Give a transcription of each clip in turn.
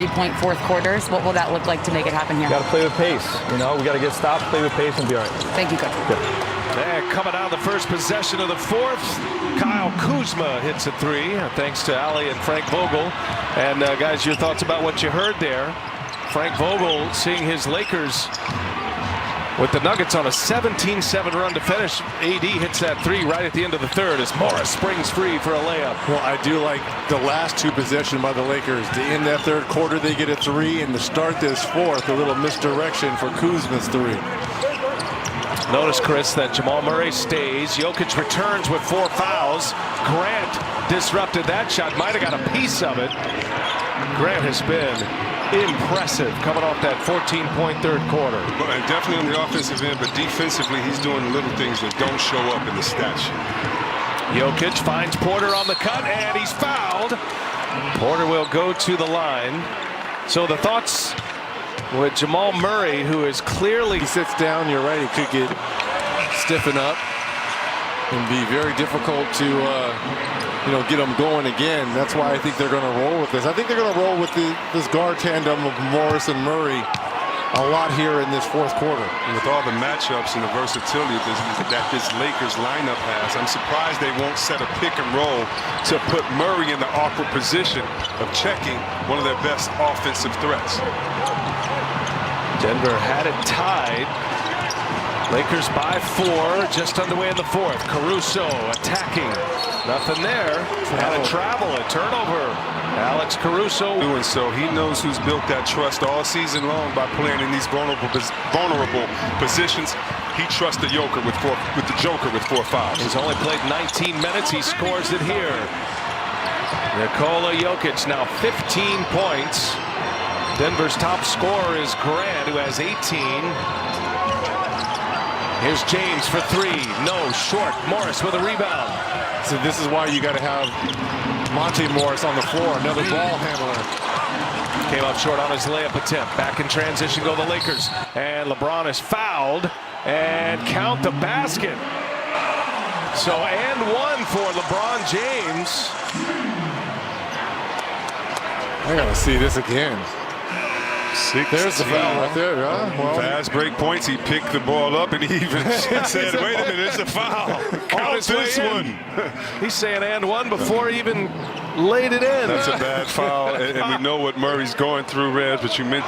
3-point fourth quarters. What will that look like to make it happen here? Got to play with pace. You know, we got to get stopped, play with pace, and be all right. Thank you, Coach. Good. And coming out of the first possession of the fourth, Kyle Kuzma hits a three, thanks to Ali and Frank Vogel. And guys, your thoughts about what you heard there? Frank Vogel seeing his Lakers with the Nuggets on a 17-7 run to finish. AD hits that three right at the end of the third as Morris springs free for a layup. Well, I do like the last two possessions by the Lakers. To end that third quarter, they get a three, and to start this fourth, a little misdirection for Kuzma's three. Notice, Chris, that Jamal Murray stays. Jokic returns with 4 fouls. Grant disrupted that shot. Might have got a piece of it. Grant has been impressive coming off that 14-point third quarter. And definitely on the offensive end, but defensively, he's doing little things that don't show up in the stat sheet. Jokic finds Porter on the cut, and he's fouled. Porter will go to the line. So the thoughts with Jamal Murray, who is clearly... He sits down, you're right, he could get stiffen up and be very difficult to get them going again. That's why I think they're going to roll with this. I think they're going to roll with this guard tandem of Morris and Murray a lot here in this fourth quarter. And with all the matchups and the versatility that this Lakers lineup has, I'm surprised they won't set a pick and roll to put Murray in the awkward position of checking one of their best offensive threats. Denver had it tied. Lakers by 4, just underway in the fourth. Caruso attacking. Nothing there. Had a travel, a turnover. Alex Caruso. Doing so, he knows who's built that trust all season long by playing in these vulnerable positions. He trusts the Joker with 4 fouls. He's only played 19 minutes. He scores it here. Nikola Jokic now 15 points. Denver's top scorer is Grant, who has 18. Here's James for 3. No, short. Morris with a rebound. So this is why you got to have Monte Morris on the floor, another ball handler. Came up short on his layup attempt. Back in transition go the Lakers. And LeBron is fouled. And count the basket. So, and one for LeBron James. I got to see this again. There's the foul right there. Fast break points. He picked the ball up and he even said, wait a minute, it's a foul. Count this one. He's saying and one before he even laid it in. That's a bad foul. And we know what Murray's going through, Rez, but you meant.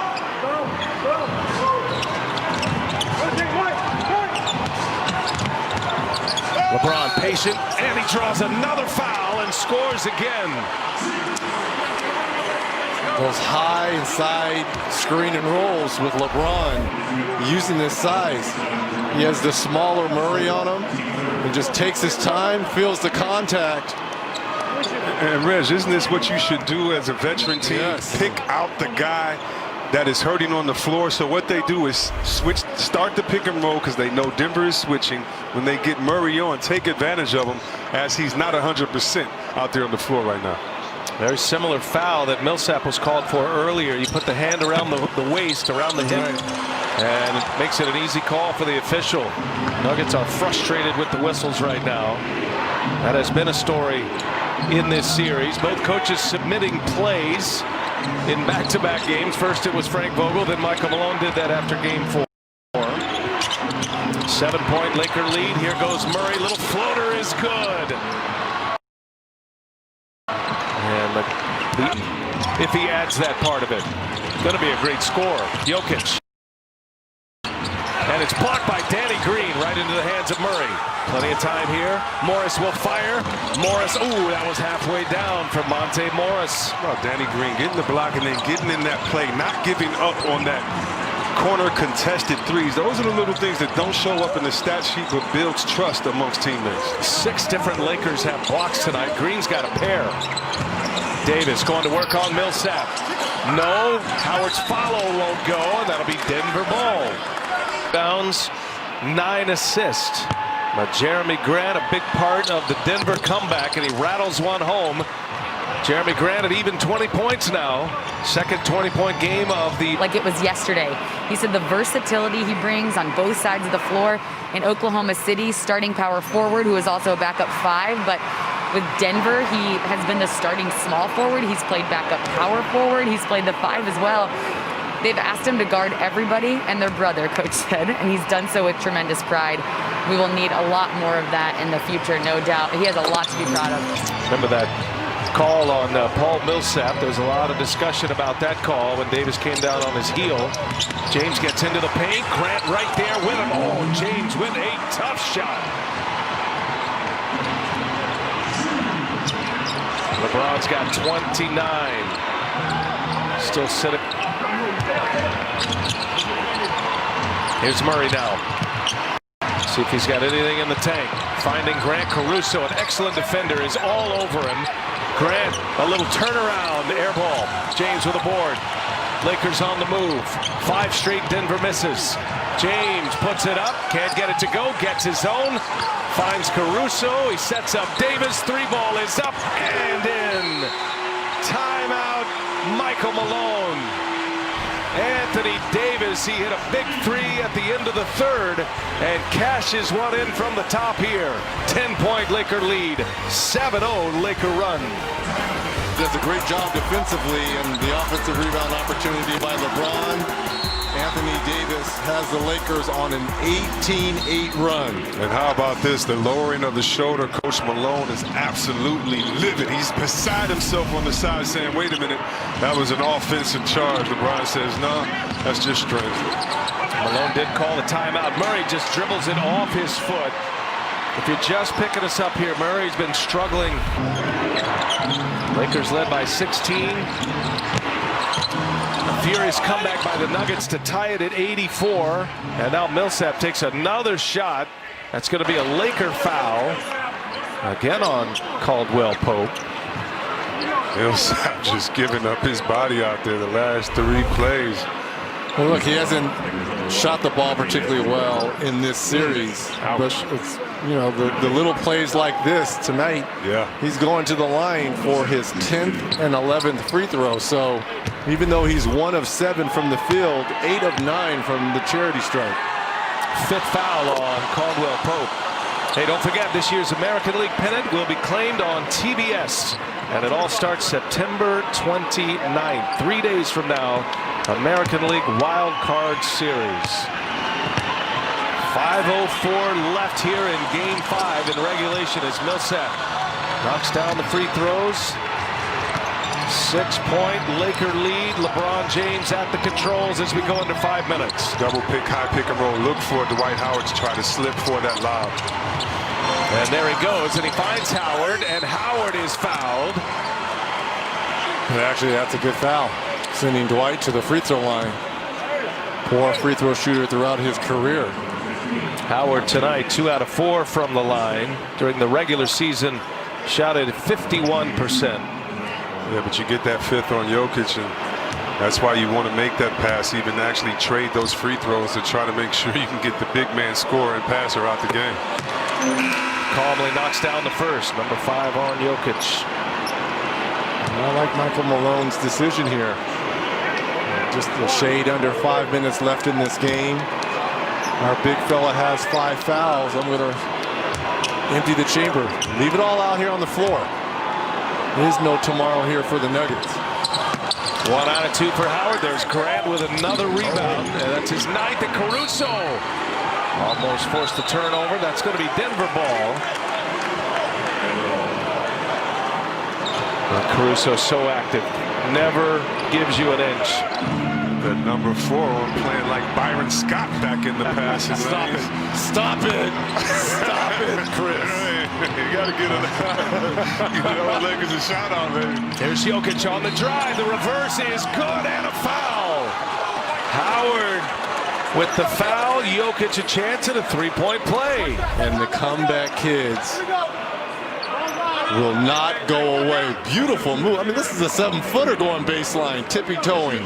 LeBron patient, and he draws another foul and scores again. Those high inside screen and rolls with LeBron using this size. He has the smaller Murray on him and just takes his time, feels the contact. And Reg, isn't this what you should do as a veteran team? Yes. Pick out the guy that is hurting on the floor. So what they do is start the pick and roll because they know Denver is switching. When they get Murray on, take advantage of him as he's not 100% out there on the floor right now. Very similar foul that Millsap was called for earlier. You put the hand around the waist, around the hip, and it makes it an easy call for the official. Nuggets are frustrated with the whistles right now. That has been a story in this series. Both coaches submitting plays in back-to-back games. First it was Frank Vogel, then Michael Malone did that after game 4. 7-point Laker lead. Here goes Murray. Little floater is good. And if he adds that part of it, going to be a great score. Jokic. And it's blocked by Danny Green right into the hands of Murray. Plenty of time here. Morris will fire. Morris, ooh, that was halfway down from Monte Morris. Well, Danny Green getting the block and then getting in that play, not giving up on that corner contested threes. Those are the little things that don't show up in the stat sheet but builds trust amongst teammates. 6 different Lakers have blocks tonight. Green's got a pair. Davis going to work on Millsap. No, Howard's follow won't go, and that'll be Denver ball. Bounds, 9 assists. But Jeremy Grant, a big part of the Denver comeback, and he rattles one home. Jeremy Grant at even 20 points now. Second 20-point game of the... Like it was yesterday. He said the versatility he brings on both sides of the floor in Oklahoma City, starting power forward, who is also a backup 5, but With Denver, he has been the starting small forward. He's played backup power forward. He's played the 5 as well. They've asked him to guard everybody and their brother, Coach said, and he's done so with tremendous pride. We will need a lot more of that in the future, no doubt. He has a lot to be proud of. Remember that call on Paul Millsap? There was a lot of discussion about that call when Davis came down on his heel. James gets into the paint. Grant right there with him. Oh, James with a tough shot. LeBron's got 29. Still sitting. Here's Murray now. See if he's got anything in the tank. Finding Grant Caruso, an excellent defender, is all over him. Grant, a little turnaround, air ball. James with a board. Lakers on the move. 5 straight Denver misses. James puts it up, can't get it to go, gets his own. Finds Caruso, he sets up Davis. 3-ball is up and in. Timeout, Michael Malone. Anthony Davis, he hit a big 3 at the end of the 3rd and cashes one in from the top here. 10-point Laker lead, 7-0 Laker run. Does a great job defensively, and the offensive rebound opportunity by LeBron. Anthony Davis has the Lakers on an 18-8 run. And how about this? The lowering of the shoulder. Coach Malone is absolutely livid. He's beside himself on the side saying, wait a minute, that was an offensive charge. LeBron says, no, that's just strength. Malone did call the timeout. Murray just dribbles it off his foot. If you're just picking us up here, Murray's been struggling. Lakers led by 16. A furious comeback by the Nuggets to tie it at 84. And now Millsap takes another shot. That's going to be a Laker foul. Again on Caldwell Pope. Millsap just giving up his body out there the last 3 plays. Well, look, he hasn't shot the ball particularly well in this series. But it's, you know, the little plays like this tonight. Yeah. He's going to the line for his 10th and 11th free throw. So even though he's 1 of 7 from the field, 8 of 9 from the charity stripe. 5th foul on Caldwell Pope. Hey, don't forget, this year's American League pennant will be claimed on TBS. And it all starts September 29th, 3 days from now. American League Wild Card Series. 5:04 left here in Game 5 in regulation as Millsap knocks down the free throws. 6-point Laker lead. LeBron James at the controls as we go into 5 minutes. Double pick, high pick and roll. Look for Dwight Howard to try to slip for that lob. And there he goes, and he finds Howard, and Howard is fouled. And actually, that's a good foul. Sending Dwight to the free throw line. Poor free throw shooter throughout his career. Howard tonight 2 out of 4 from the line. During the regular season, shot at 51%. Yeah, but you get that 5th on Jokic, and that's why you want to make that pass, even actually trade those free throws to try to make sure you can get the big man scorer and passer out the game. Calmly knocks down the first. Number 5 on Jokic. I like Michael Malone's decision here. Just a shade under 5 minutes left in this game. Our big fella has 5 fouls. I'm going to empty the chamber. Leave it all out here on the floor. There is no tomorrow here for the Nuggets. 1 out of 2 for Howard. There's Grant with another rebound. And that's his 9th. And Caruso almost forced the turnover. That's going to be Denver ball. Caruso so active. Never gives you an inch. The number 4 playing like Byron Scott back in the passing Stop lanes. it. Stop it. Stop it, Chris. You got to get it. You know, Lakers a shot out, man. There's Jokic on the drive. The reverse is good and a foul. Howard with the foul. Jokic a chance at a 3-point play. And the comeback kids will not go away. Beautiful move. I mean, this is a 7-footer going baseline, tippy-toeing.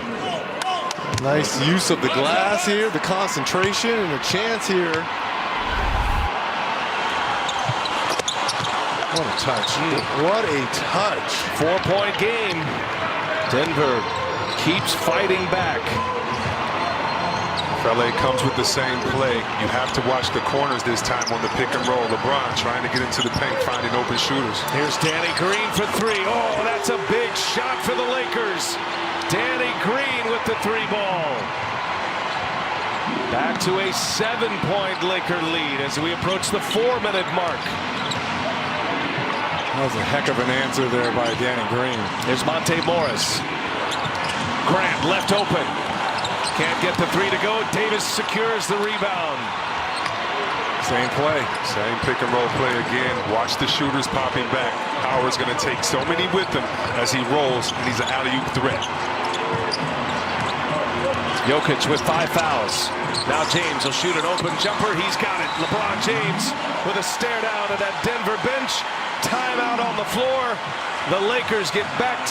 Nice use of the glass here, the concentration, and the chance here. What a touch. What a touch. 4-point game. Denver keeps fighting back. LA comes with the same play. You have to watch the corners this time on the pick and roll. LeBron trying to get into the paint, finding open shooters. Here's Danny Green for three. Oh, that's a big shot for the Lakers. Danny Green with the 3-ball. Back to a 7-point Laker lead as we approach the 4-minute mark. That was a heck of an answer there by Danny Green. Here's Monte Morris. Grant left open. Can't get the three to go. Davis secures the rebound. Same play. Same pick and roll play again. Watch the shooters popping back. Howard's going to take so many with him as he rolls, and he's an alley-oop threat. Jokic with 5 fouls. Now James will shoot an open jumper. He's got it. LeBron James with a stare down at that Denver bench. Timeout on the floor. The Lakers get back to